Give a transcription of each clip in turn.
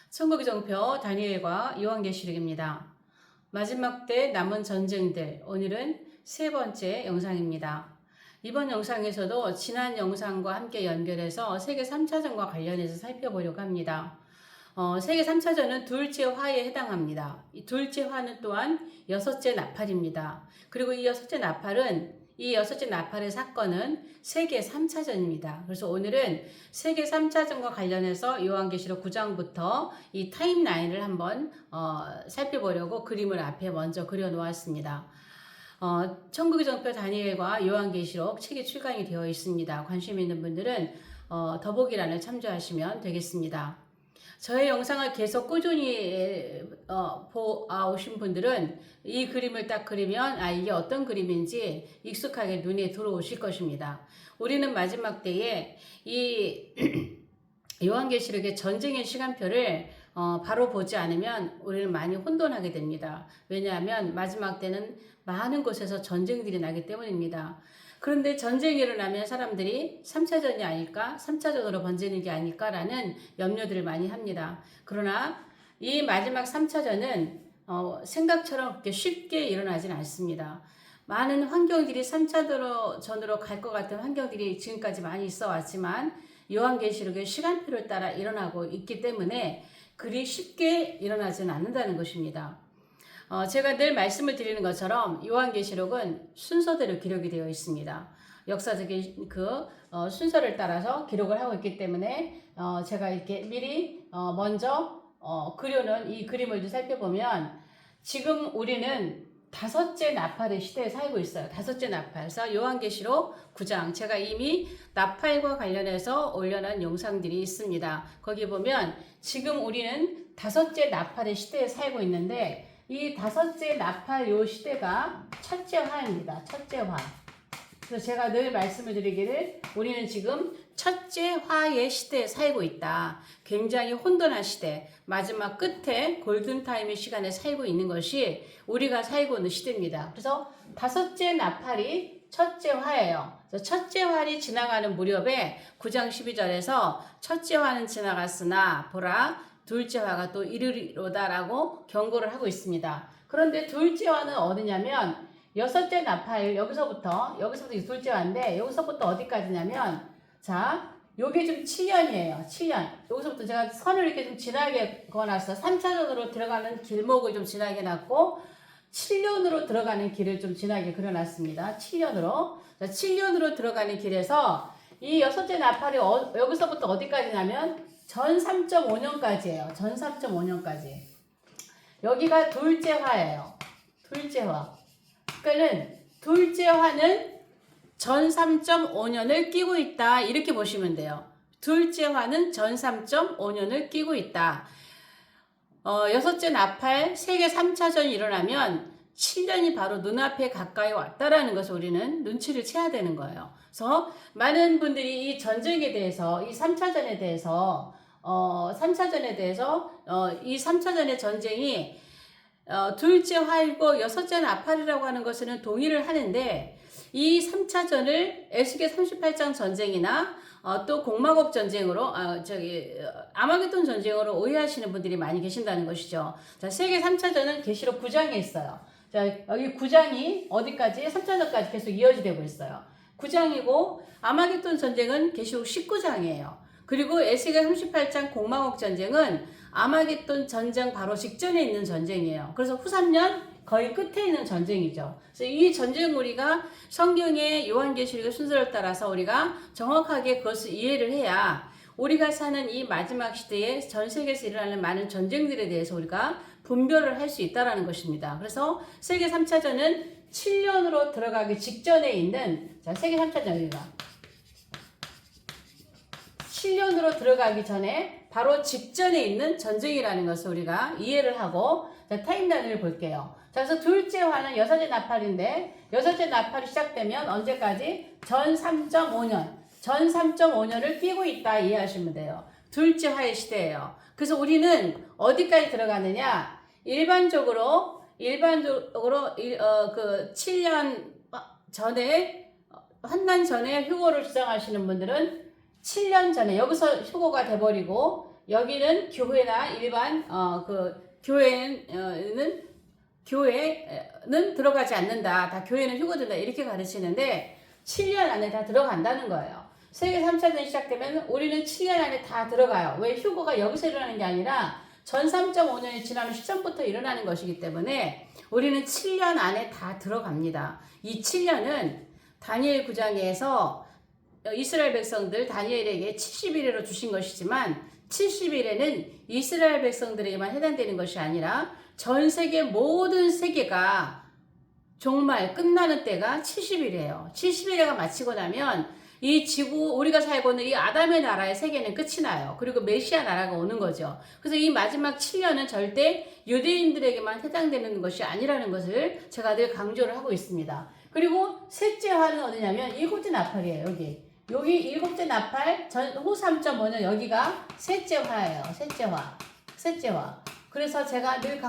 천국의 종표 다니엘과 요한계시록입니다. 마지막 때 남은 전쟁들, 오늘은 세 번째 영상입니다. 이번 영상에서도 지난 영상과 함께 연결해서 세계 3차전과 관련해서 살펴보려고 합니다. 세계 3차전은 둘째 화에 해당합니다. 이 둘째 화는 또한 여섯째 나팔입니다. 그리고 이 여섯째 나팔의 사건은 세계 3차전입니다. 그래서 오늘은 세계 3차전과 관련해서 요한계시록 9장부터 이 타임라인을 한번 살펴보려고 그림을 앞에 먼저 그려놓았습니다. 천국의 종표 다니엘과 요한계시록 책이 출간이 되어 있습니다. 관심 있는 분들은 더보기란을 참조하시면 되겠습니다. 저의 영상을 계속 꾸준히 오신 분들은 이 그림을 딱 그리면 이게 어떤 그림인지 익숙하게 눈에 들어오실 것입니다. 우리는 마지막 때에 이 요한계시록의 전쟁의 시간표를 바로 보지 않으면 우리는 많이 혼돈하게 됩니다. 왜냐하면 마지막 때는 많은 곳에서 전쟁들이 나기 때문입니다. 그런데 전쟁이 일어나면 사람들이 3차전이 아닐까? 3차전으로 번지는 게 아닐까라는 염려들을 많이 합니다. 그러나 이 마지막 3차전은 생각처럼 그렇게 쉽게 일어나진 않습니다. 많은 환경들이 3차전으로 갈 것 같은 환경들이 지금까지 많이 있어 왔지만 요한계시록의 시간표를 따라 일어나고 있기 때문에 그리 쉽게 일어나지는 않는다는 것입니다. 제가 늘 말씀을 드리는 것처럼 요한계시록은 순서대로 기록이 되어 있습니다. 역사적인 순서를 따라서 기록을 하고 있기 때문에 제가 이렇게 미리 먼저 그려놓은 이 그림을 좀 살펴보면 지금 우리는 다섯째 나팔의 시대에 살고 있어요. 다섯째 나팔. 그래서 요한계시록 9장 제가 이미 나팔과 관련해서 올려놓은 영상들이 있습니다. 거기 보면 지금 우리는 다섯째 나팔의 시대에 살고 있는데 이 다섯째 나팔 요 시대가 첫째 화입니다. 첫째 화. 그래서 제가 늘 말씀을 드리기를 우리는 지금 첫째 화의 시대에 살고 있다. 굉장히 혼돈한 시대, 마지막 끝에 골든타임의 시간에 살고 있는 것이 우리가 살고 있는 시대입니다. 그래서 다섯째 나팔이 첫째 화예요. 첫째 화이 지나가는 무렵에 9장 12절에서 첫째 화는 지나갔으나 보라 둘째 화가 또 이르리로다라고 경고를 하고 있습니다. 그런데 둘째 화는 어디냐면 여섯째 나팔 여기서부터 둘째 화인데 여기서부터 어디까지냐면 자 요게 좀 7년이에요. 7년. 여기서부터 제가 선을 이렇게 좀 진하게 그어놨어. 3차전으로 들어가는 길목을 좀 진하게 놨고 7년으로 들어가는 길을 좀 진하게 그려놨습니다. 7년으로. 자, 7년으로 들어가는 길에서 이 여섯째 나팔이 여기서부터 어디까지냐면 전 3.5년까지예요. 전 3.5년까지. 여기가 둘째 화예요. 둘째 화. 그러니까는 둘째 화는 전 3.5년을 끼고 있다. 이렇게 보시면 돼요. 둘째 화는 전 3.5년을 끼고 있다. 여섯째 나팔 세계 3차전이 일어나면 7년이 바로 눈앞에 가까이 왔다라는 것을 우리는 눈치를 채야 되는 거예요. 그래서 많은 분들이 이 전쟁에 대해서, 이 3차전에 대해서, 이 3차전의 전쟁이 둘째 화이고 여섯째 나팔이라고 하는 것은 동의를 하는데 이 3차전을 에스겔 38장 전쟁이나 또 공마곡 전쟁으로 아마겟돈 전쟁으로 오해하시는 분들이 많이 계신다는 것이죠. 자, 세계 3차전은 계시록 9장에 있어요. 자, 여기 9장이 어디까지? 3차전까지 계속 이어지고 있어요. 9장이고 아마겟돈 전쟁은 계시록 19장이에요. 그리고 에스겔 38장 공마곡 전쟁은 아마겟돈 전쟁 바로 직전에 있는 전쟁이에요. 그래서 후 3년 거의 끝에 있는 전쟁이죠. 그래서 이 전쟁 우리가 성경의 요한계시록의 순서를 따라서 우리가 정확하게 그것을 이해를 해야 우리가 사는 이 마지막 시대에 전 세계에서 일어나는 많은 전쟁들에 대해서 우리가 분별을 할 수 있다는 것입니다. 그래서 세계 3차전은 7년으로 들어가기 직전에 있는 세계 3차전입니다. 7년으로 들어가기 전에 바로 직전에 있는 전쟁이라는 것을 우리가 이해를 하고 타임라인을 볼게요. 자, 그래서 둘째 화는 여섯째 나팔인데 여섯째 나팔이 시작되면 언제까지? 전 3.5년. 전 3.5년을 끼고 있다 이해하시면 돼요. 둘째 화의 시대예요. 그래서 우리는 어디까지 들어가느냐? 일반적으로 그 7년 전에 환난 전에 휴거를 주장하시는 분들은 7년 전에 여기서 휴거가 돼버리고 여기는 교회나 일반 교회는 들어가지 않는다. 다 교회는 휴거된다. 이렇게 가르치는데 7년 안에 다 들어간다는 거예요. 세계 3차전이 시작되면 우리는 7년 안에 다 들어가요. 왜 휴거가 여기서 일어나는 게 아니라 전 3.5년이 지나는 시점부터 일어나는 것이기 때문에 우리는 7년 안에 다 들어갑니다. 이 7년은 다니엘 9장에서 이스라엘 백성들 다니엘에게 70일으로 주신 것이지만 70일에는 이스라엘 백성들에게만 해당되는 것이 아니라 전 세계 모든 세계가 정말 끝나는 때가 70일이에요. 70일가 마치고 나면 이 지구 우리가 살고 있는 이 아담의 나라의 세계는 끝이 나요. 그리고 메시아 나라가 오는 거죠. 그래서 이 마지막 7년은 절대 유대인들에게만 해당되는 것이 아니라는 것을 제가 늘 강조를 하고 있습니다. 그리고 셋째 화는 어디냐면 일곱째 나팔이에요. 여기 일곱째 나팔 후 3.5는 여기가 셋째 화예요. 셋째 화. 그래서 제가 늘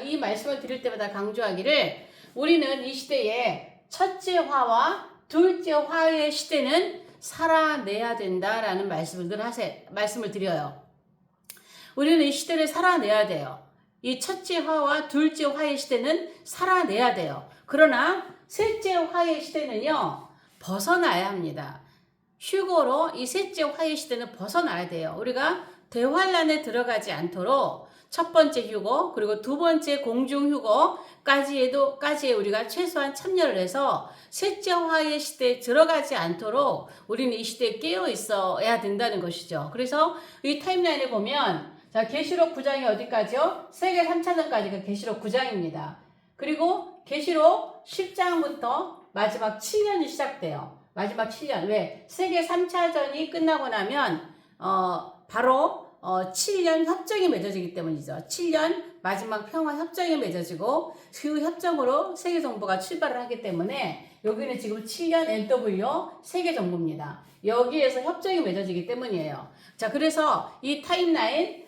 이 말씀을 드릴 때마다 강조하기를 우리는 이 시대에 첫째 화와 둘째 화의 시대는 살아내야 된다라는 말씀을 드려요. 우리는 이 시대를 살아내야 돼요. 이 첫째 화와 둘째 화의 시대는 살아내야 돼요. 그러나 셋째 화의 시대는요, 벗어나야 합니다. 휴거로 이 셋째 화의 시대는 벗어나야 돼요. 우리가 대환란에 들어가지 않도록 첫 번째 휴거 그리고 두 번째 공중 휴거까지에 우리가 최소한 참여를 해서 셋째 화의 시대에 들어가지 않도록 우리는 이 시대에 깨어 있어야 된다는 것이죠. 그래서 이 타임라인을 보면 자 계시록 9장이 어디까지요? 세계 3차전까지가 계시록 9장입니다. 그리고 계시록 10장부터 마지막 7년이 시작돼요. 마지막 7년. 왜? 세계 3차전이 끝나고 나면 바로 7년 협정이 맺어지기 때문이죠. 7년 마지막 평화 협정이 맺어지고 그 협정으로 세계 정부가 출발을 하기 때문에 여기는 지금 7년 NW 세계 정부입니다. 여기에서 협정이 맺어지기 때문이에요. 자, 그래서 이 타임라인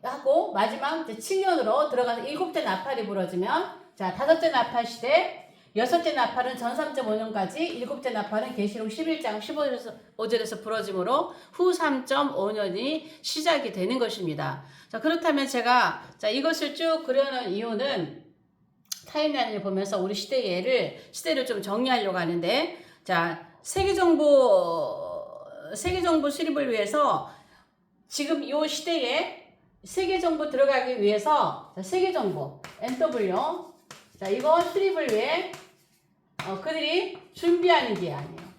하고 마지막 7년으로 들어가서 7째 나팔이 부러지면 자, 5째 나팔 시대 여섯째 나팔은 전 3.5년까지, 일곱째 나팔은 계시록 11장 15절에서 부러짐으로 후 3.5년이 시작이 되는 것입니다. 자, 그렇다면 제가 이것을 쭉 그려놓은 이유는 타임라인을 보면서 우리 시대를 좀 정리하려고 하는데, 자, 세계정부 수립을 위해서 지금 이 시대에 세계정부 들어가기 위해서 세계정부 NW 자, 이거 수립을 위해 그들이 준비하는 기간이에요.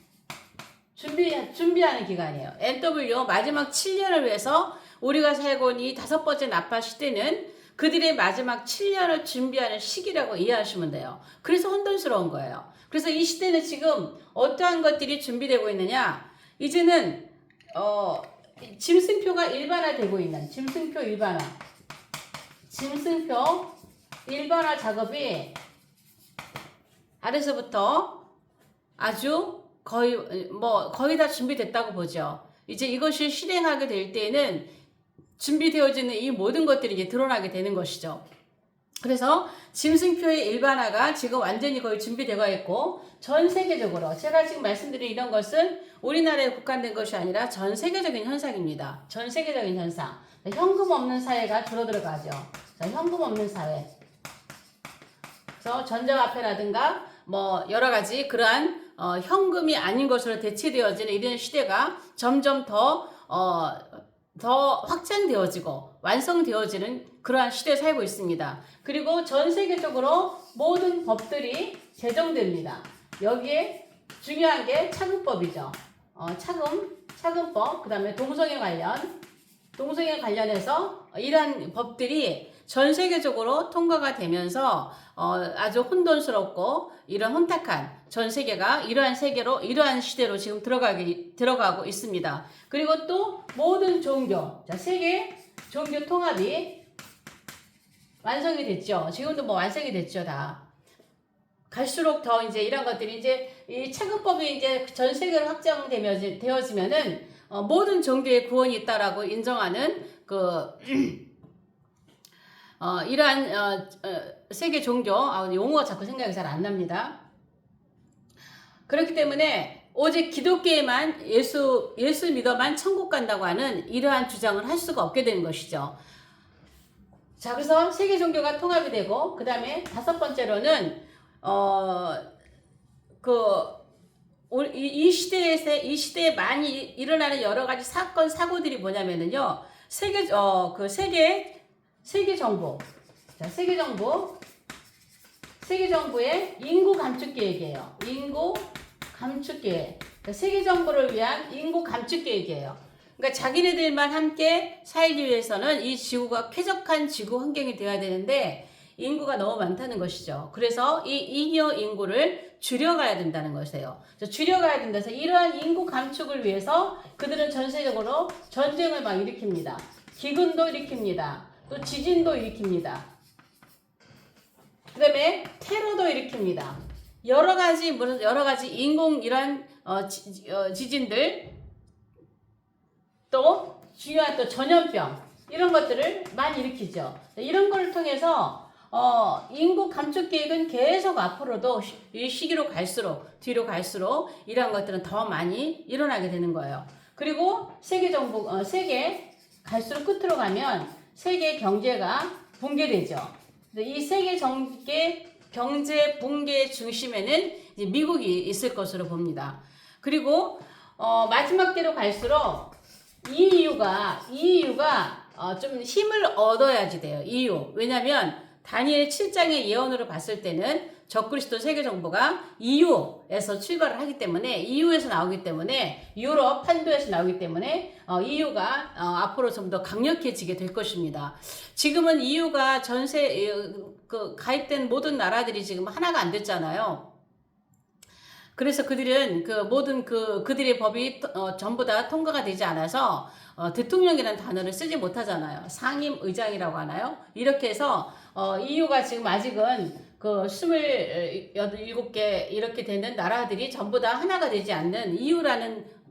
준비하는 기간이에요. NW 마지막 7년을 위해서 우리가 살고 있는 이 5번째 나팔 시대는 그들의 마지막 7년을 준비하는 시기라고 이해하시면 돼요. 그래서 혼돈스러운 거예요. 그래서 이 시대는 지금 어떠한 것들이 준비되고 있느냐? 이제는 짐승표가 일반화되고 있는 짐승표 일반화 작업이 아래서부터 아주 거의 다 준비됐다고 보죠. 이제 이것이 실행하게 될 때에는 준비되어지는 이 모든 것들이 이제 드러나게 되는 것이죠. 그래서 짐승표의 일반화가 지금 완전히 거의 준비되어 있고 전 세계적으로 제가 지금 말씀드린 이런 것은 우리나라에 국한된 것이 아니라 전 세계적인 현상입니다. 전 세계적인 현상. 현금 없는 사회가 줄어들어가죠. 자, 현금 없는 사회. 그래서 전자화폐라든가 여러 가지 그러한 현금이 아닌 것으로 대체되어지는 이런 시대가 점점 더 확장되어지고 완성되어지는 그러한 시대에 살고 있습니다. 그리고 전 세계적으로 모든 법들이 제정됩니다. 여기에 중요한 게 차금법이죠. 차금법, 그 다음에 동성애 관련해서 이러한 법들이 전 세계적으로 통과가 되면서 아주 혼돈스럽고 이런 혼탁한 전 세계가 이러한 시대로 지금 들어가고 있습니다. 그리고 또 모든 종교, 세계 종교 통합이 완성이 됐죠. 지금도 완성이 됐죠, 다. 갈수록 더 이제 이런 것들이 이제 이 차근법이 이제 전 세계로 확장되어지면은 모든 종교의 구원이 있다라고 인정하는 이러한 세계 종교 용어가 자꾸 생각이 잘 안 납니다. 그렇기 때문에 오직 기독교에만 예수 믿어만 천국 간다고 하는 이러한 주장을 할 수가 없게 되는 것이죠. 자, 그래서 세계 종교가 통합이 되고, 그 다음에 다섯 번째로는, 이 시대에 많이 일어나는 여러 가지 사건, 사고들이 뭐냐면은요, 세계 정부. 자, 세계 정부의 인구 감축 계획이에요. 인구 감축 계획. 그러니까 세계 정부를 위한 인구 감축 계획이에요. 그러니까 자기네들만 함께 살기 위해서는 이 지구가 쾌적한 지구 환경이 되어야 되는데 인구가 너무 많다는 것이죠. 그래서 이 잉여 인구를 줄여가야 된다는 것이에요. 줄여가야 된다 해서 이러한 인구 감축을 위해서 그들은 전 세계적으로 전쟁을 막 일으킵니다. 기근도 일으킵니다. 또 지진도 일으킵니다. 그 다음에 테러도 일으킵니다. 여러 가지 인공 이런 지진들, 또 중요한 또 전염병 이런 것들을 많이 일으키죠. 이런 걸 통해서 인구 감축 계획은 계속 앞으로도 이 시기로 갈수록 뒤로 갈수록 이런 것들은 더 많이 일어나게 되는 거예요. 그리고 세계 갈수록 끝으로 가면 세계 경제가 붕괴되죠. 이 세계 경제 붕괴의 중심에는 이제 미국이 있을 것으로 봅니다. 그리고 마지막 때로 갈수록 EU가 좀 힘을 얻어야지 돼요. EU. 왜냐하면 다니엘 7장의 예언으로 봤을 때는 적그리스도 세계 정부가 EU에서 출발을 하기 때문에 EU에서 나오기 때문에 유럽 판도에서 나오기 때문에 EU가 앞으로 좀 더 강력해지게 될 것입니다. 지금은 EU가 가입된 모든 나라들이 지금 하나가 안 됐잖아요. 그래서 그들은 그들의 법이 전부 다 통과가 되지 않아서 대통령이라는 단어를 쓰지 못하잖아요. 상임 의장이라고 하나요? 이렇게 해서 EU가 지금 아직은 27개 이렇게 되는 나라들이 전부 다 하나가 되지 않는 EU라는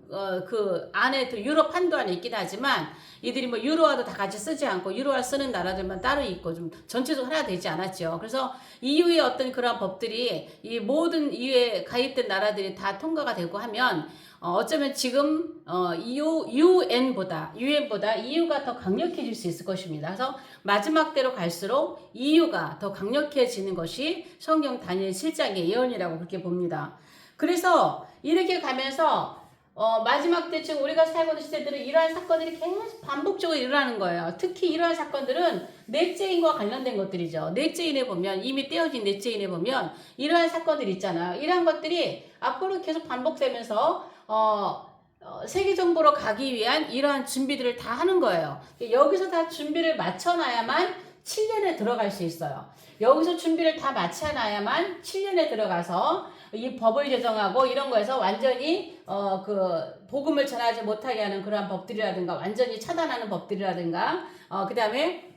그 안에 또 유럽 한도 안에 있긴 하지만 이들이 뭐 유로화도 다 같이 쓰지 않고 유로화 쓰는 나라들만 따로 있고 좀 전체적으로 하나 되지 않았죠. 그래서 EU의 어떤 그런 법들이 이 모든 EU에 가입된 나라들이 다 통과가 되고 하면 어쩌면 지금 UN보다 EU가 더 강력해질 수 있을 것입니다. 그래서 마지막 때로 갈수록 EU가 더 강력해지는 것이 성경 다니엘 7장의 예언이라고 그렇게 봅니다. 그래서 이렇게 가면서 마지막 때쯤 우리가 살고 있는 시대들은 이러한 사건들이 계속 반복적으로 일어나는 거예요. 특히 이러한 사건들은 넷째인과 관련된 것들이죠. 넷째인에 보면 이미 떼어진 넷째인에 보면 이러한 사건들이 있잖아요. 이러한 것들이 앞으로 계속 반복되면서 세계 정보로 가기 위한 이러한 준비들을 다 하는 거예요. 여기서 다 준비를 마쳐놔야만 7년에 들어갈 수 있어요. 여기서 준비를 다 마쳐놔야만 7년에 들어가서 이 법을 제정하고 이런 거에서 완전히 복음을 전하지 못하게 하는 그러한 법들이라든가 완전히 차단하는 법들이라든가 그 다음에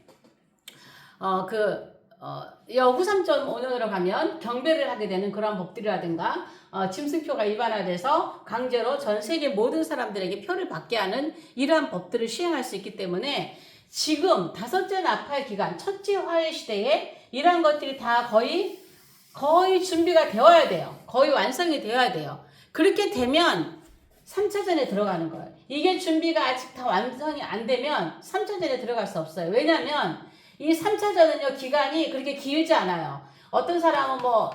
후삼점 5년으로 가면 경배를 하게 되는 그런 법들이라든가 짐승표가 일반화돼서 강제로 전 세계 모든 사람들에게 표를 받게 하는 이러한 법들을 시행할 수 있기 때문에 지금 다섯째 나팔 기간, 첫째 화해 시대에 이러한 것들이 다 거의 준비가 되어야 돼요. 거의 완성이 되어야 돼요. 그렇게 되면 3차전에 들어가는 거예요. 이게 준비가 아직 다 완성이 안 되면 3차전에 들어갈 수 없어요. 왜냐하면 이 3차전은요, 기간이 그렇게 길지 않아요. 어떤 사람은 월,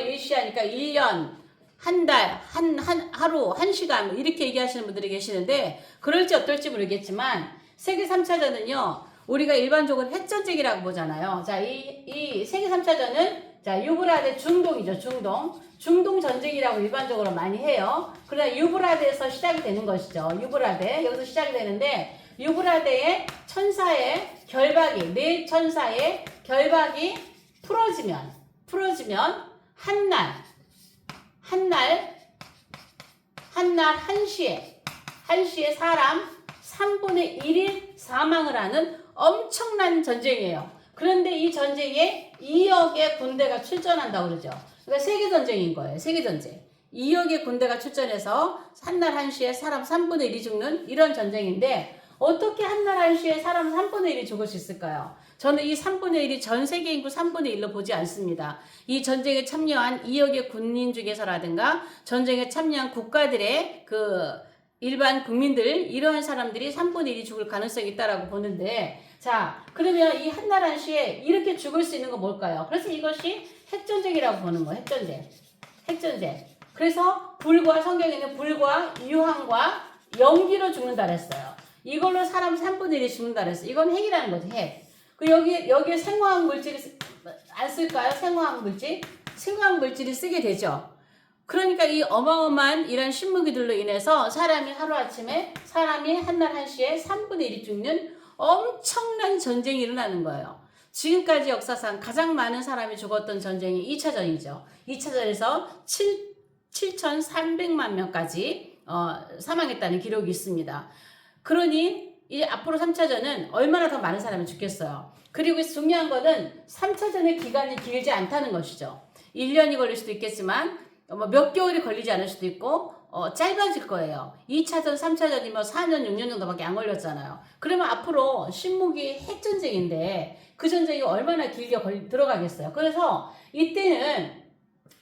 일시하니까 1년, 한 달, 하루, 1시간, 이렇게 얘기하시는 분들이 계시는데, 그럴지 어떨지 모르겠지만, 세계 3차전은요, 우리가 일반적으로 핵전쟁이라고 보잖아요. 자, 이 세계 3차전은, 유브라데 중동이죠, 중동 전쟁이라고 일반적으로 많이 해요. 그러나 유브라데에서 시작이 되는 것이죠. 유브라데, 여기서 시작이 되는데, 유브라데의 네 천사의 결박이 풀어지면 한시에 사람 3분의 1이 사망을 하는 엄청난 전쟁이에요. 그런데 이 전쟁에 2억의 군대가 출전한다고 그러죠. 그러니까 세계전쟁인 거예요. 세계전쟁. 2억의 군대가 출전해서 한날 한시에 사람 3분의 1이 죽는 이런 전쟁인데 어떻게 한날 한시에 사람 3분의 1이 죽을 수 있을까요? 저는 이 3분의 1이 전 세계 인구 3분의 1로 보지 않습니다. 이 전쟁에 참여한 2억의 군인 중에서라든가 전쟁에 참여한 국가들의 그 일반 국민들 이러한 사람들이 3분의 1이 죽을 가능성이 있다라고 보는데 자 그러면 이 한날 한시에 이렇게 죽을 수 있는 건 뭘까요? 그래서 이것이 핵전쟁이라고 보는 거예요. 핵전쟁. 그래서 불과 성경에는 불과 유황과 연기로 죽는다 그랬어요. 이걸로 사람 3분의 1이 죽는다 그랬어요. 이건 핵이라는 거죠. 핵. 그 여기에 생화학 물질을 안 쓸까요? 생화학 물질이 쓰게 되죠. 그러니까 이 어마어마한 이런 신무기들로 인해서 사람이 하루아침에 사람이 한날 한시에 3분의 1이 죽는 엄청난 전쟁이 일어나는 거예요. 지금까지 역사상 가장 많은 사람이 죽었던 전쟁이 2차전이죠. 2차전에서 7,300만 명까지 사망했다는 기록이 있습니다. 그러니 이제 앞으로 3차전은 얼마나 더 많은 사람이 죽겠어요. 그리고 중요한 거는 3차전의 기간이 길지 않다는 것이죠. 1년이 걸릴 수도 있겠지만 몇 개월이 걸리지 않을 수도 있고 짧아질 거예요. 2차전, 3차전이 4년, 6년 정도밖에 안 걸렸잖아요. 그러면 앞으로 신무기 핵전쟁인데 그 전쟁이 얼마나 길게 들어가겠어요. 그래서 이때는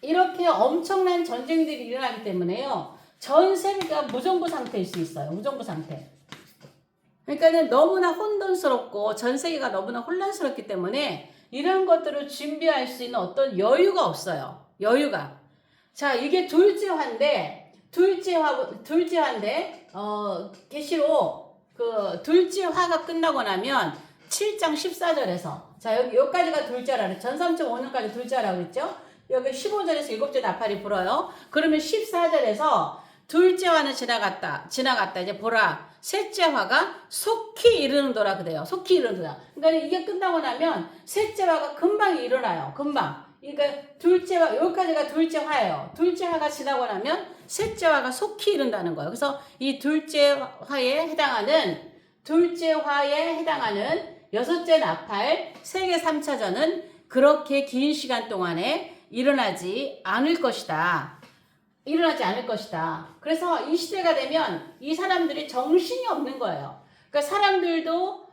이렇게 엄청난 전쟁들이 일어나기 때문에요. 전 세계가 무정부 상태일 수 있어요. 무정부 상태. 그러니까는 너무나 혼돈스럽고 전 세계가 너무나 혼란스럽기 때문에 이런 것들을 준비할 수 있는 어떤 여유가 없어요. 여유가. 자, 이게 둘째화인데 계시록 그 둘째화가 끝나고 나면 7장 14절에서 자, 여기까지가 둘째라고 전 3.5년까지 둘째라고 그랬죠? 여기 15절에서 7째 나팔이 불어요. 그러면 14절에서 둘째화는 지나갔다. 이제 보라. 셋째화가 속히 이르는도라 그래요. 속히 이르는도라. 그러니까 이게 끝나고 나면 셋째화가 금방 일어나요. 금방. 그러니까 둘째화, 여기까지가 둘째화예요. 둘째화가 지나고 나면 셋째화가 속히 이른다는 거예요. 그래서 이 둘째화에 해당하는 여섯째 나팔 세계 3차전은 그렇게 긴 시간 동안에 일어나지 않을 것이다. 그래서 이 시대가 되면 이 사람들이 정신이 없는 거예요. 그러니까 사람들도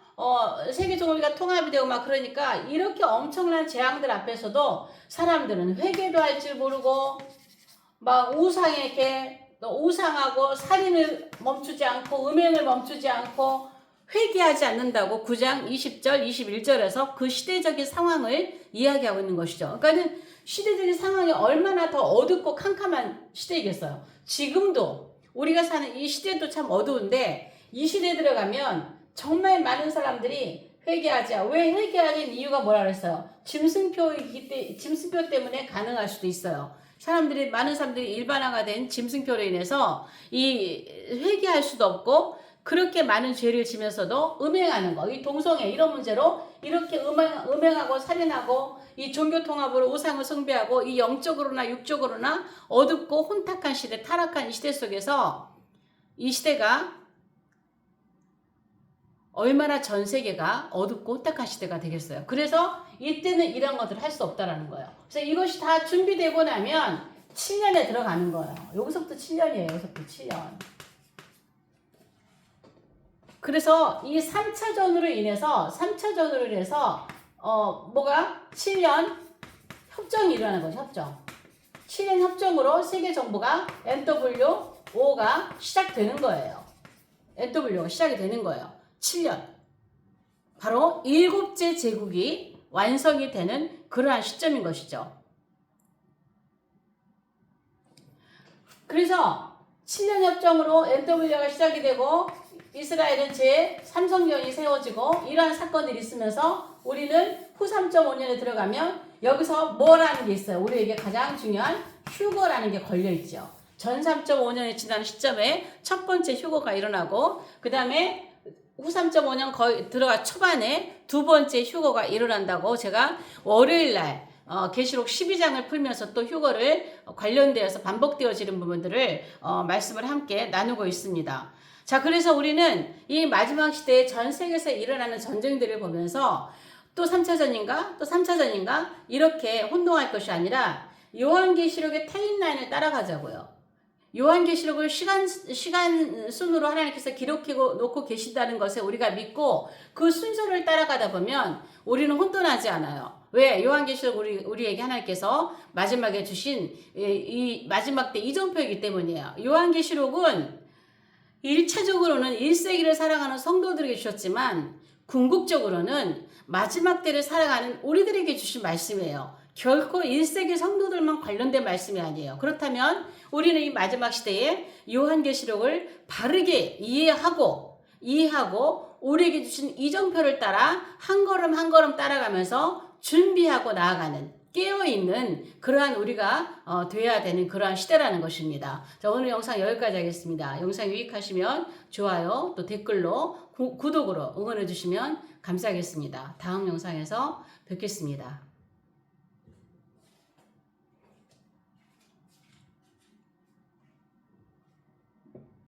세계 정의가 통합이 되고 막 그러니까 이렇게 엄청난 재앙들 앞에서도 사람들은 회개도 할 줄 모르고 막 우상하고 살인을 멈추지 않고 음행을 멈추지 않고 회개하지 않는다고 9장 20절 21절에서 그 시대적인 상황을 이야기하고 있는 것이죠. 그러니까는 시대적인 상황이 얼마나 더 어둡고 캄캄한 시대이겠어요. 지금도 우리가 사는 이 시대도 참 어두운데 이 시대에 들어가면 정말 많은 사람들이 회개하자. 왜 회개하는 이유가 뭐라 그랬어요? 짐승표 때문에 가능할 수도 있어요. 많은 사람들이 일반화가 된 짐승표로 인해서 이 회개할 수도 없고 그렇게 많은 죄를 지면서도 음행하는 거, 이 동성애 이런 문제로 이렇게 음행하고 살인하고 이 종교 통합으로 우상을 숭배하고 이 영적으로나 육적으로나 어둡고 혼탁한 시대, 타락한 이 시대 속에서 이 시대가 얼마나 전 세계가 어둡고 혼탁한 시대가 되겠어요. 그래서 이때는 이런 것들을 할 수 없다라는 거예요. 그래서 이것이 다 준비되고 나면 7년에 들어가는 거예요. 여기서부터 7년이에요. 여기서부터 7년. 그래서 이 3차전으로 인해서 7년 협정이 일어나는 거죠. 협정. 7년 협정으로 세계 정부가 NWO가 시작되는 거예요. NWO가 시작이 되는 거예요. 7년. 바로 7째 제국이 완성이 되는 그러한 시점인 것이죠. 그래서 7년 협정으로 NWO가 시작이 되고 이스라엘은 제3성경이 세워지고 이러한 사건들이 있으면서 우리는 후 3.5년에 들어가면 여기서 뭐라는 게 있어요. 우리에게 가장 중요한 휴거라는 게 걸려있죠. 전 3.5년이 지난 시점에 첫 번째 휴거가 일어나고 그 다음에 후 3.5년 거의 들어가 초반에 두 번째 휴거가 일어난다고 제가 월요일날 계시록 12장을 풀면서 또 휴거를 관련되어서 반복되어지는 부분들을 말씀을 함께 나누고 있습니다. 자, 그래서 우리는 이 마지막 시대에 전 세계에서 일어나는 전쟁들을 보면서 또 3차전인가 이렇게 혼동할 것이 아니라 요한계시록의 타임라인을 따라가자고요. 요한계시록을 시간 순으로 하나님께서 기록해 놓고 계신다는 것에 우리가 믿고 그 순서를 따라가다 보면 우리는 혼돈하지 않아요. 왜? 요한계시록 우리에게 하나님께서 마지막에 주신 이 마지막 때 이정표이기 때문이에요. 요한계시록은 1차적으로는 1세기를 살아가는 성도들에게 주셨지만 궁극적으로는 마지막 때를 살아가는 우리들에게 주신 말씀이에요. 결코 1세기 성도들만 관련된 말씀이 아니에요. 그렇다면 우리는 이 마지막 시대에 요한계시록을 바르게 이해하고 우리에게 주신 이정표를 따라 한 걸음 한 걸음 따라가면서 준비하고 나아가는 깨어있는 그러한 우리가 돼야 되는 그러한 시대라는 것입니다. 자, 오늘 영상 여기까지 하겠습니다. 영상 유익하시면 좋아요 또 댓글로 구독으로 응원해 주시면 감사하겠습니다. 다음 영상에서 뵙겠습니다.